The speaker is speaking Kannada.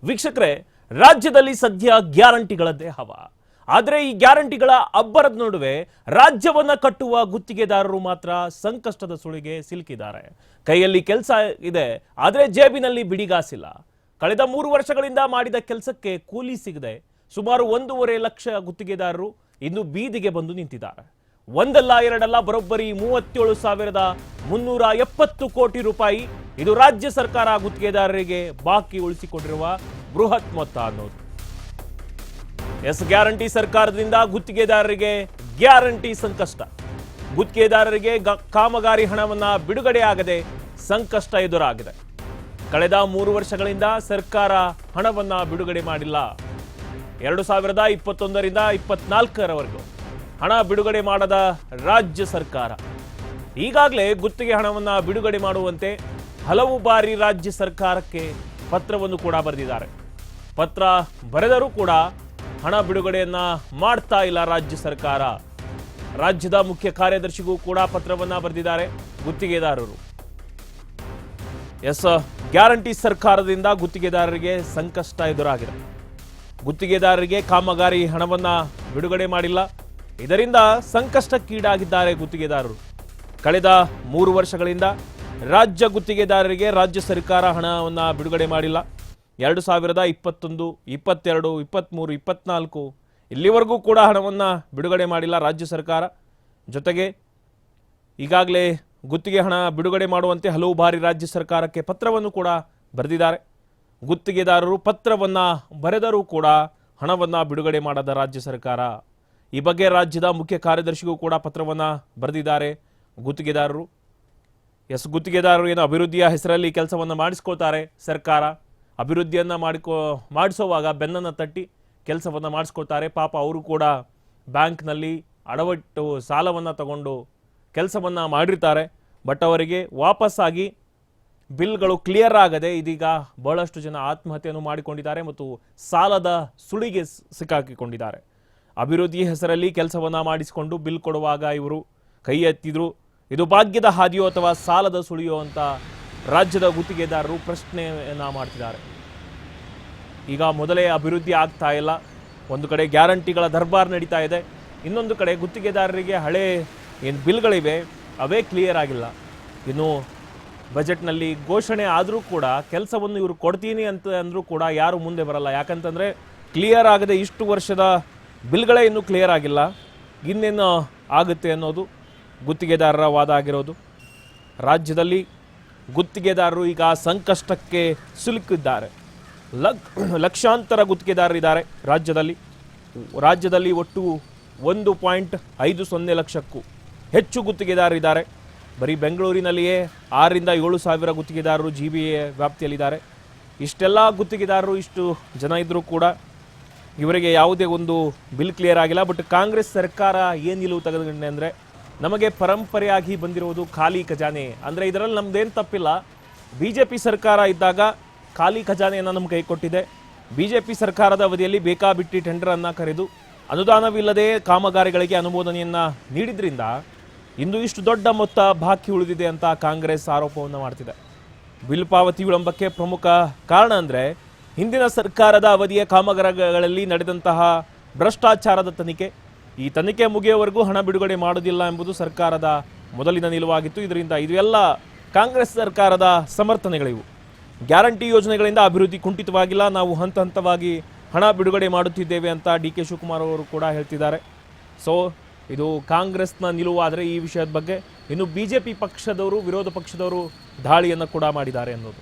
ವೀಕ್ಷಕರೇ, ರಾಜ್ಯದಲ್ಲಿ ಸದ್ಯ ಗ್ಯಾರಂಟಿಗಳದ್ದೇ ಹವ. ಆದರೆ ಈ ಗ್ಯಾರಂಟಿಗಳ ಅಬ್ಬರದ ನಡುವೆ ರಾಜ್ಯವನ್ನ ಕಟ್ಟುವ ಗುತ್ತಿಗೆದಾರರು ಮಾತ್ರ ಸಂಕಷ್ಟದ ಸುಳಿಗೆ ಸಿಲುಕಿದ್ದಾರೆ. ಕೈಯಲ್ಲಿ ಕೆಲಸ ಇದೆ, ಆದರೆ ಜೇಬಿನಲ್ಲಿ ಬಿಡಿಗಾಸಿಲ್ಲ. ಕಳೆದ 3 ವರ್ಷಗಳಿಂದ ಮಾಡಿದ ಕೆಲಸಕ್ಕೆ ಕೂಲಿ ಸಿಗದೆ ಸುಮಾರು 1.5 ಲಕ್ಷ ಗುತ್ತಿಗೆದಾರರು ಇಂದು ಬೀದಿಗೆ ಬಂದು ನಿಂತಿದ್ದಾರೆ. ಒಂದಲ್ಲ ಎರಡಲ್ಲ, ಬರೋಬ್ಬರಿ 37,370 ಕೋಟಿ ರೂಪಾಯಿ ಇದು ರಾಜ್ಯ ಸರ್ಕಾರ ಗುತ್ತಿಗೆದಾರರಿಗೆ ಬಾಕಿ ಉಳಿಸಿಕೊಂಡಿರುವ ಬೃಹತ್ ಮೊತ್ತ ಅನ್ನೋದು. ಎಸ್, ಗ್ಯಾರಂಟಿ ಸರ್ಕಾರದಿಂದ ಗುತ್ತಿಗೆದಾರರಿಗೆ ಗ್ಯಾರಂಟಿ ಸಂಕಷ್ಟ. ಗುತ್ತಿಗೆದಾರರಿಗೆ ಕಾಮಗಾರಿ ಹಣವನ್ನ ಬಿಡುಗಡೆ ಆಗದೆ ಸಂಕಷ್ಟ ಎದುರಾಗಿದೆ. ಕಳೆದ 3 ವರ್ಷಗಳಿಂದ ಸರ್ಕಾರ ಹಣವನ್ನ ಬಿಡುಗಡೆ ಮಾಡಿಲ್ಲ. 2021ರಿಂದ 24ರವರೆಗೂ ಹಣ ಬಿಡುಗಡೆ ಮಾಡದ ರಾಜ್ಯ ಸರ್ಕಾರ ಈಗಾಗಲೇ ಗುತ್ತಿಗೆ ಹಣವನ್ನ ಬಿಡುಗಡೆ ಮಾಡುವಂತೆ ಹಲವು ಬಾರಿ ರಾಜ್ಯ ಸರ್ಕಾರಕ್ಕೆ ಪತ್ರವನ್ನು ಕೂಡ ಬರೆದಿದ್ದಾರೆ. ಪತ್ರ ಬರೆದರೂ ಕೂಡ ಹಣ ಬಿಡುಗಡೆಯನ್ನ ಮಾಡ್ತಾ ಇಲ್ಲ ರಾಜ್ಯ ಸರ್ಕಾರ. ರಾಜ್ಯದ ಮುಖ್ಯ ಕಾರ್ಯದರ್ಶಿಗೂ ಕೂಡ ಪತ್ರವನ್ನ ಬರೆದಿದ್ದಾರೆ ಗುತ್ತಿಗೆದಾರರು. ಎಸ್, ಗ್ಯಾರಂಟಿ ಸರ್ಕಾರದಿಂದ ಗುತ್ತಿಗೆದಾರರಿಗೆ ಸಂಕಷ್ಟ ಎದುರಾಗಿದೆ. ಗುತ್ತಿಗೆದಾರರಿಗೆ ಕಾಮಗಾರಿ ಹಣವನ್ನ ಬಿಡುಗಡೆ ಮಾಡಿಲ್ಲ. ಇದರಿಂದ ಸಂಕಷ್ಟಕ್ಕೀಡಾಗಿದ್ದಾರೆ ಗುತ್ತಿಗೆದಾರರು. ಕಳೆದ 3 ವರ್ಷಗಳಿಂದ ರಾಜ್ಯ ಗುತ್ತಿಗೆದಾರರಿಗೆ ರಾಜ್ಯ ಸರ್ಕಾರ ಹಣವನ್ನ ಬಿಡುಗಡೆ ಮಾಡಿಲ್ಲ. 2021, 22, 23, 24 ಇಲ್ಲಿವರೆಗೂ ಕೂಡ ಹಣವನ್ನ ಬಿಡುಗಡೆ ಮಾಡಿಲ್ಲ ರಾಜ್ಯ ಸರ್ಕಾರ. ಜೊತೆಗೆ ಈಗಾಗಲೇ ಗುತ್ತಿಗೆ ಹಣ ಬಿಡುಗಡೆ ಮಾಡುವಂತೆ ಹಲವು ಬಾರಿ ರಾಜ್ಯ ಸರ್ಕಾರಕ್ಕೆ ಪತ್ರವನ್ನು ಕೂಡ ಬರೆದಿದ್ದಾರೆ. ಗುತ್ತಿಗೆದಾರರು ಪತ್ರವನ್ನ ಬರೆದರೂ ಕೂಡ ಹಣವನ್ನ ಬಿಡುಗಡೆ ಮಾಡದ ರಾಜ್ಯ ಸರ್ಕಾರ. ಈ ಬಗ್ಗೆ ರಾಜ್ಯದ ಮುಖ್ಯ ಕಾರ್ಯದರ್ಶಿಗೂ ಕೂಡ ಪತ್ರವನ್ನ ಬರೆದಿದ್ದಾರೆ ಗುತ್ತಿಗೆದಾರರು. ಎಸ್, ಗುತ್ತಿಗೆದಾರರು ಏನು ಅಭಿವೃದ್ಧಿಯ ಹೆಸರಲ್ಲಿ ಕೆಲಸವನ್ನ ಮಾಡಿಸ್ಕೊಳ್ತಾರೆ ಸರ್ಕಾರ. ಅಭಿವೃದ್ಧಿಯನ್ನ ಮಾಡಿಸುವಾಗ ಬೆನ್ನನ್ನು ತಟ್ಟಿ ಕೆಲಸವನ್ನ ಮಾಡಿಸ್ಕೊಳ್ತಾರೆ. ಪಾಪ ಅವರು ಕೂಡ ಬ್ಯಾಂಕ್ನಲ್ಲಿ ಅಡವಿಟ್ಟು ಸಾಲವನ್ನ ತಗೊಂಡು ಕೆಲಸವನ್ನ ಮಾಡಿರ್ತಾರೆ. ಬಟ್ ಅವರಿಗೆ ವಾಪಸ್ಸಾಗಿ ಬಿಲ್ಗಳು ಕ್ಲಿಯರ್ ಆಗದೆ ಇದೀಗ ಬಹಳಷ್ಟು ಜನ ಆತ್ಮಹತ್ಯೆಯನ್ನು ಮಾಡಿಕೊಂಡಿದ್ದಾರೆ ಮತ್ತು ಸಾಲದ ಸುಳಿಗೆ ಸಿಕ್ಕಾಕಿಕೊಂಡಿದ್ದಾರೆ. ಅಭಿವೃದ್ಧಿ ಹೆಸರಲ್ಲಿ ಕೆಲಸವನ್ನ ಮಾಡಿಸಿಕೊಂಡು ಬಿಲ್ ಕೊಡುವಾಗ ಇವರು ಕೈ ಎತ್ತಿದ್ರು. ಇದು ಭಾಗ್ಯದ ಹಾದಿಯೋ ಅಥವಾ ಸಾಲದ ಸುಳಿಯೋ ಅಂತ ರಾಜ್ಯದ ಗುತ್ತಿಗೆದಾರರು ಪ್ರಶ್ನೆಯನ್ನ ಮಾಡ್ತಿದ್ದಾರೆ. ಈಗ ಮೊದಲೇ ಅಭಿವೃದ್ಧಿ ಆಗ್ತಾ ಇಲ್ಲ. ಒಂದು ಕಡೆ ಗ್ಯಾರಂಟಿಗಳ ದರ್ಬಾರ್ ನಡೀತಾ ಇದೆ, ಇನ್ನೊಂದು ಕಡೆ ಗುತ್ತಿಗೆದಾರರಿಗೆ ಹಳೆ ಏನು ಬಿಲ್ಗಳಿವೆ ಅವೇ ಕ್ಲಿಯರ್ ಆಗಿಲ್ಲ. ಇನ್ನು ಬಜೆಟ್ನಲ್ಲಿ ಘೋಷಣೆ ಆದರೂ ಕೂಡ ಕೆಲಸವನ್ನು ಇವರು ಕೊಡ್ತೀನಿ ಅಂತ ಅಂದರೂ ಕೂಡ ಯಾರು ಮುಂದೆ ಬರಲ್ಲ. ಯಾಕಂತಂದರೆ ಕ್ಲಿಯರ್ ಆಗದೆ ಇಷ್ಟು ವರ್ಷದ ಬಿಲ್ಗಳೇ ಇನ್ನೂ ಕ್ಲಿಯರ್ ಆಗಿಲ್ಲ, ಇನ್ನೇನು ಆಗುತ್ತೆ ಅನ್ನೋದು ಗುತ್ತಿಗೆದಾರರ ವಾದ ಆಗಿರೋದು. ರಾಜ್ಯದಲ್ಲಿ ಗುತ್ತಿಗೆದಾರರು ಈಗ ಸಂಕಷ್ಟಕ್ಕೆ ಸಿಲುಕಿದ್ದಾರೆ. ಲಕ್ಷಾಂತರ ಗುತ್ತಿಗೆದಾರರಿದ್ದಾರೆ ರಾಜ್ಯದಲ್ಲಿ ಒಟ್ಟು 1.50 ಲಕ್ಷಕ್ಕೂ ಹೆಚ್ಚು ಗುತ್ತಿಗೆದಾರರಿದ್ದಾರೆ. ಬರೀ ಬೆಂಗಳೂರಿನಲ್ಲಿಯೇ 6ರಿಂದ 7 ಸಾವಿರ ಗುತ್ತಿಗೆದಾರರು GBA ವ್ಯಾಪ್ತಿಯಲ್ಲಿದ್ದಾರೆ. ಇಷ್ಟೆಲ್ಲ ಗುತ್ತಿಗೆದಾರರು ಇಷ್ಟು ಜನ ಇದ್ದರೂ ಕೂಡ ಇವರಿಗೆ ಯಾವುದೇ ಒಂದು ಬಿಲ್ ಕ್ಲಿಯರ್ ಆಗಿಲ್ಲ. ಬಟ್ ಕಾಂಗ್ರೆಸ್ ಸರ್ಕಾರ ಏನು ನಿಲುವು ತೆಗೆದುಕೊಂಡೆ ಅಂದರೆ, ನಮಗೆ ಪರಂಪರೆಯಾಗಿ ಬಂದಿರುವುದು ಖಾಲಿ ಖಜಾನೆ ಅಂದರೆ ಇದರಲ್ಲಿ ನಮ್ದೇನು ತಪ್ಪಿಲ್ಲ. BJP ಸರ್ಕಾರ ಇದ್ದಾಗ ಖಾಲಿ ಖಜಾನೆಯನ್ನು ನಮ್ಮ ಕೈ ಕೊಟ್ಟಿದೆ. BJP ಸರ್ಕಾರದ ಅವಧಿಯಲ್ಲಿ ಬೇಕಾಬಿಟ್ಟಿ ಟೆಂಡರನ್ನು ಕರೆದು ಅನುದಾನವಿಲ್ಲದೆ ಕಾಮಗಾರಿಗಳಿಗೆ ಅನುಮೋದನೆಯನ್ನು ನೀಡಿದ್ರಿಂದ ಇಂದು ಇಷ್ಟು ದೊಡ್ಡ ಮೊತ್ತ ಬಾಕಿ ಉಳಿದಿದೆ ಅಂತ ಕಾಂಗ್ರೆಸ್ ಆರೋಪವನ್ನು ಮಾಡ್ತಿದೆ. ಬಿಲ್ ಪಾವತಿ ವಿಳಂಬಕ್ಕೆ ಪ್ರಮುಖ ಕಾರಣ ಅಂದರೆ ಹಿಂದಿನ ಸರ್ಕಾರದ ಅವಧಿಯ ಕಾಮಗಾರಿಗಳಲ್ಲಿ ನಡೆದಂತಹ ಭ್ರಷ್ಟಾಚಾರದ ತನಿಖೆ. ಈ ತನಿಖೆ ಮುಗಿಯುವವರೆಗೂ ಹಣ ಬಿಡುಗಡೆ ಮಾಡುವುದಿಲ್ಲ ಎಂಬುದು ಸರ್ಕಾರದ ಮೊದಲಿನ ನಿಲುವಾಗಿತ್ತು. ಇದರಿಂದ ಇದೆಲ್ಲ ಕಾಂಗ್ರೆಸ್ ಸರ್ಕಾರದ ಸಮರ್ಥನೆಗಳಿವು. ಗ್ಯಾರಂಟಿ ಯೋಜನೆಗಳಿಂದ ಅಭಿವೃದ್ಧಿ ಕುಂಠಿತವಾಗಿಲ್ಲ, ನಾವು ಹಂತ ಹಂತವಾಗಿ ಹಣ ಬಿಡುಗಡೆ ಮಾಡುತ್ತಿದ್ದೇವೆ ಅಂತ DK ಶಿವಕುಮಾರ್ ಅವರು ಕೂಡ ಹೇಳ್ತಿದ್ದಾರೆ. ಸೊ ಇದು ಕಾಂಗ್ರೆಸ್ನ ನಿಲುವಾದರೆ ಈ ವಿಷಯದ ಬಗ್ಗೆ ಇನ್ನು BJP ಪಕ್ಷದವರು, ವಿರೋಧ ಪಕ್ಷದವರು ದಾಳಿಯನ್ನು ಕೂಡ ಮಾಡಿದ್ದಾರೆ ಅನ್ನೋದು.